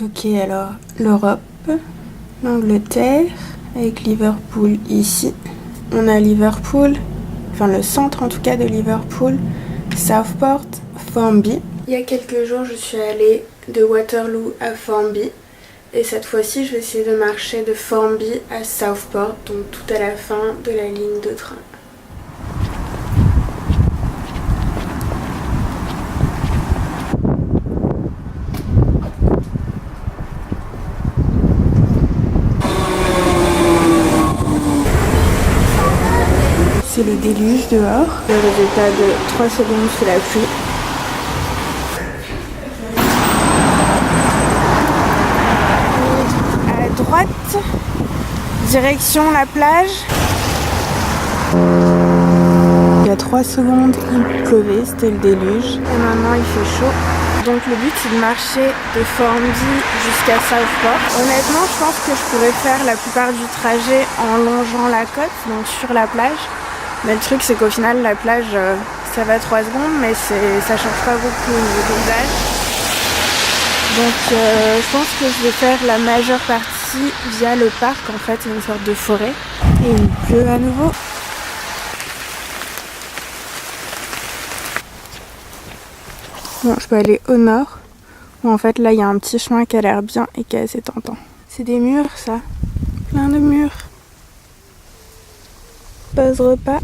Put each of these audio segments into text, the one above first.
Ok, alors l'Europe, l'Angleterre, avec Liverpool ici. On a Liverpool, enfin le centre en tout cas de Liverpool, Southport, Formby. Il y a quelques jours, je suis allée de Waterloo à Formby. Et cette fois-ci, je vais essayer de marcher de Formby à Southport, donc tout à la fin de la ligne de train. C'est le déluge dehors. Le résultat de 3 secondes sous la pluie. À droite, direction la plage. Il y a 3 secondes, il pleuvait, c'était le déluge. Et maintenant il fait chaud. Donc le but c'est de marcher de Formby jusqu'à Southport. Honnêtement, je pense que je pourrais faire la plupart du trajet en longeant la côte, donc sur la plage. Mais le truc c'est qu'au final la plage ça va 3 secondes mais ça change pas beaucoup au niveau paysage. Donc je pense que je vais faire la majeure partie via le parc en fait, une sorte de forêt. Et il pleut à nouveau. Bon, je peux aller au nord où en fait là il y a un petit chemin qui a l'air bien et qui est assez tentant. C'est des murs ça, plein de murs. Pause repas.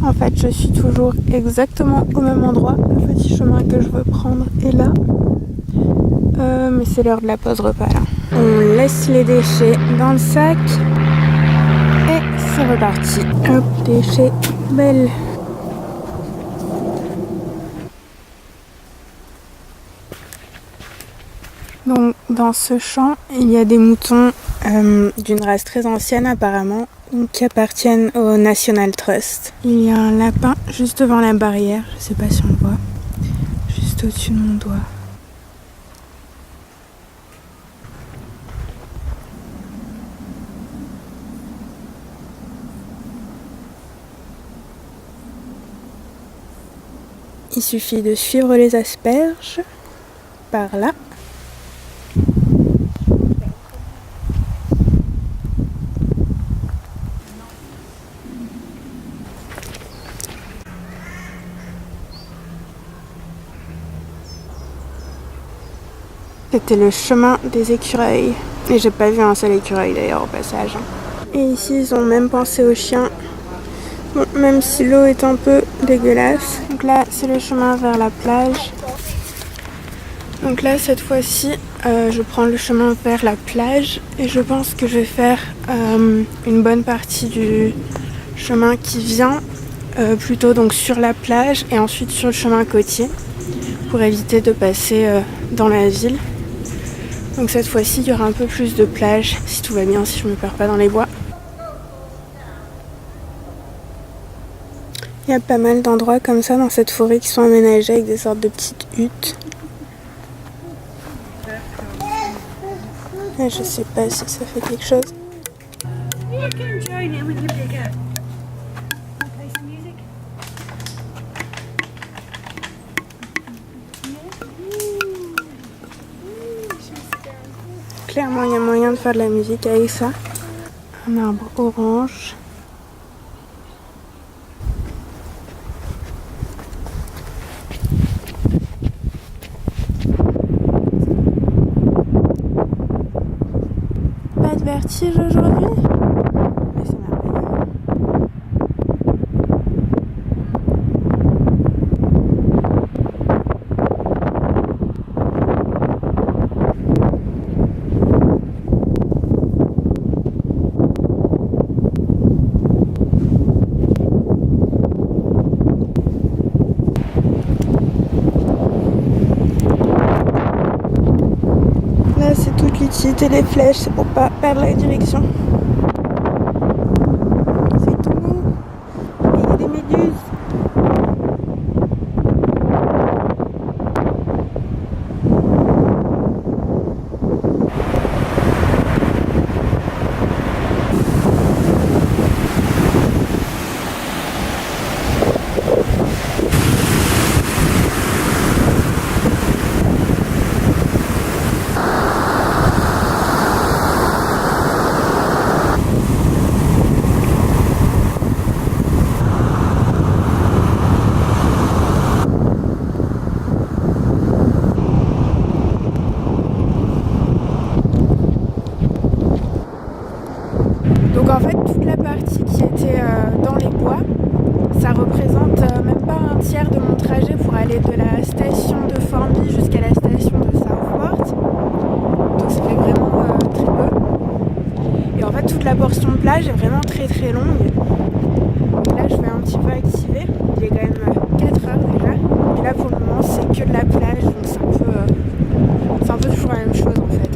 En fait, je suis toujours exactement au même endroit. Le petit chemin que je veux prendre est là. Mais c'est l'heure de la pause repas là. On laisse les déchets dans le sac. Et c'est reparti. Hop, déchets, belle. Donc, dans ce champ, il y a des moutons d'une race très ancienne apparemment, qui appartiennent au National Trust. Il y a un lapin juste devant la barrière, je sais pas si on le voit, juste au-dessus de mon doigt. Il suffit de suivre les asperges par là. C'était le chemin des écureuils. Et j'ai pas vu un seul écureuil d'ailleurs au passage. Et ici ils ont même pensé aux chiens. Bon, même si l'eau est un peu dégueulasse. Donc là c'est le chemin vers la plage. Donc là cette fois-ci je prends le chemin vers la plage. Et je pense que je vais faire une bonne partie du chemin qui vient plutôt donc sur la plage et ensuite sur le chemin côtier. Pour éviter de passer dans la ville. Donc cette fois-ci, il y aura un peu plus de plage, si tout va bien, si je me perds pas dans les bois. Il y a pas mal d'endroits comme ça dans cette forêt qui sont aménagés avec des sortes de petites huttes. Et je sais pas si ça fait quelque chose. Clairement, il y a moyen de faire de la musique avec ça. Un arbre orange. Pas de vertige aujourd'hui? Mais c'est merveilleux. Là, c'est toute l'utilité des flèches, c'est pour pas perdre la direction. C'est tout mou. Il y a des méduses. portion de plage est vraiment très très longue. Et là je vais un petit peu activer. Il est quand même 4 heures déjà. Et là pour le moment c'est que de la plage, donc c'est un peu toujours la même chose en fait.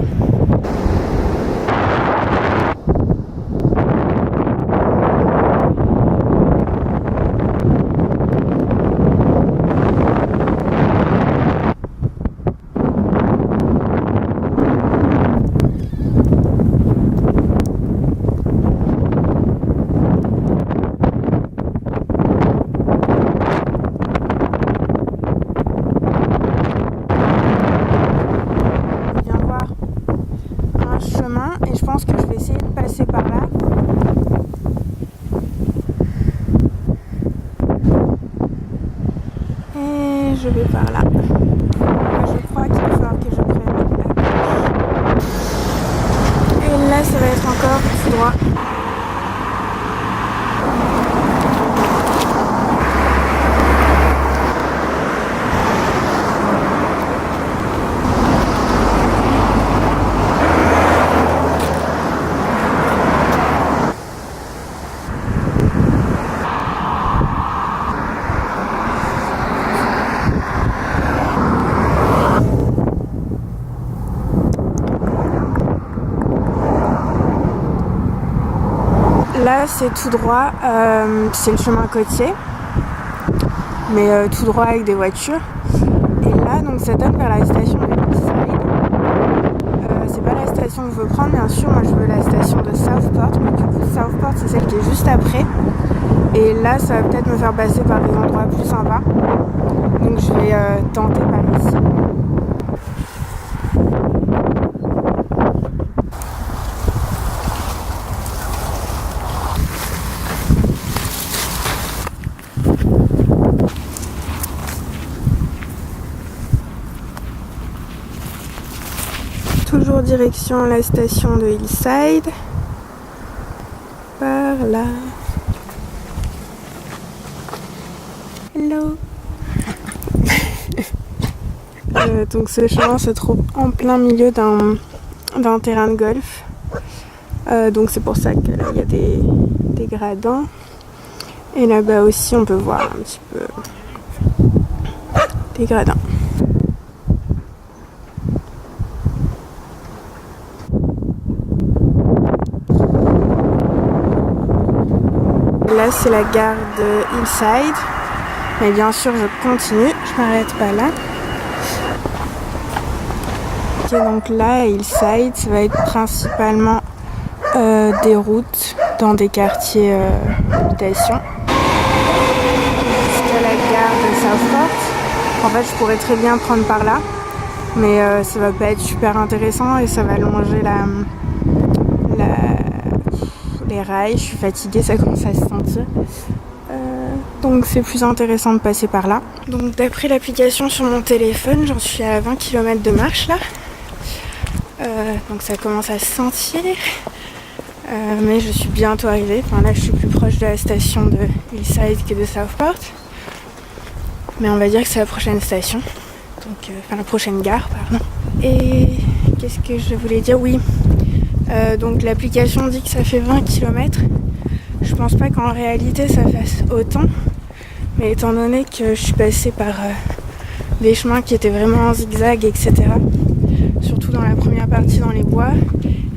Et je pense que je vais essayer de passer par là. Et je vais par là. Je crois qu'il va falloir que je prenne la gauche. Et là, ça va être encore tout droit. Là c'est tout droit, c'est le chemin côtier, mais tout droit avec des voitures. Et là donc ça donne vers la station de Hillside. C'est pas la station que je veux prendre bien sûr, moi je veux la station de Southport, mais du coup Southport c'est celle qui est juste après. Et là ça va peut-être me faire passer par des endroits plus sympas. Donc je vais tenter par ici. Toujours direction la station de Hillside. Par là. Hello. Donc ce chemin se trouve en plein milieu d'un terrain de golf. Donc c'est pour ça que là il y a des gradins. Et là-bas aussi on peut voir un petit peu des gradins. Là c'est la gare de Hillside, mais bien sûr je continue, je m'arrête pas là. Ok, donc là à Hillside ça va être principalement des routes dans des quartiers d'habitation. Jusqu'à la gare de Southport. En fait je pourrais très bien prendre par là, mais ça va pas être super intéressant et ça va longer les rails. Je suis fatiguée, ça commence à se sentir. Donc c'est plus intéressant de passer par là. Donc d'après l'application sur mon téléphone, j'en suis à 20 km de marche là. Donc ça commence à se sentir. Mais je suis bientôt arrivée. Enfin là je suis plus proche de la station de Hillside que de Southport. Mais on va dire que c'est la prochaine station. Donc, enfin la prochaine gare, pardon. Et qu'est-ce que je voulais dire? Oui. Donc l'application dit que ça fait 20 km. Je pense pas qu'en réalité ça fasse autant. Mais étant donné que je suis passée par des chemins qui étaient vraiment en zigzag, etc. Surtout dans la première partie dans les bois.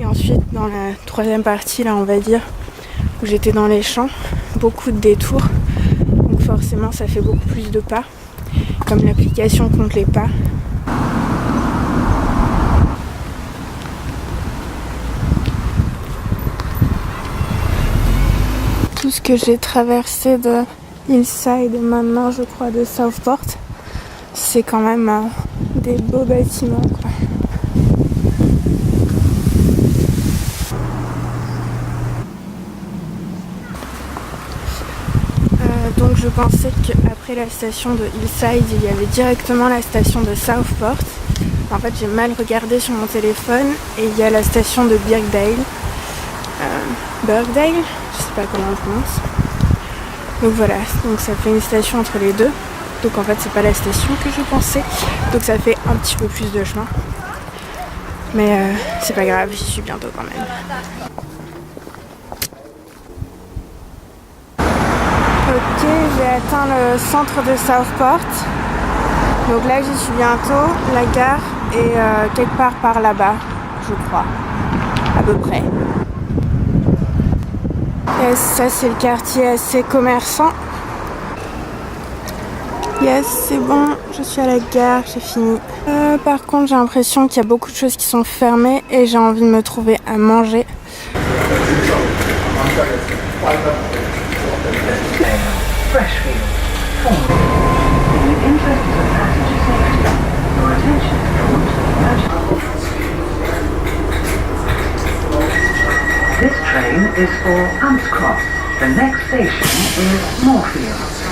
Et ensuite dans la troisième partie, là on va dire, où j'étais dans les champs. Beaucoup de détours. Donc forcément ça fait beaucoup plus de pas. Comme l'application compte les pas. Tout ce que j'ai traversé de Hillside et maintenant je crois de Southport, c'est quand même des beaux bâtiments quoi. Donc je pensais qu'après la station de Hillside il y avait directement la station de Southport. En fait j'ai mal regardé sur mon téléphone et il y a la station de Birkdale. Birkdale, je sais pas comment on prononce. Donc voilà, donc ça fait une station entre les deux. Donc en fait c'est pas la station que je pensais. Donc ça fait un petit peu plus de chemin. Mais c'est pas grave, j'y suis bientôt quand même. Ok, j'ai atteint le centre de Southport. Donc là, j'y suis bientôt. La gare est quelque part par là-bas, je crois. À peu près. Yes, ça c'est le quartier assez commerçant. Yes, c'est bon, je suis à la gare, j'ai fini. Par contre, j'ai l'impression qu'il y a beaucoup de choses qui sont fermées et j'ai envie de me trouver à manger. This train is for Hunts Cross. The next station is Moorfield.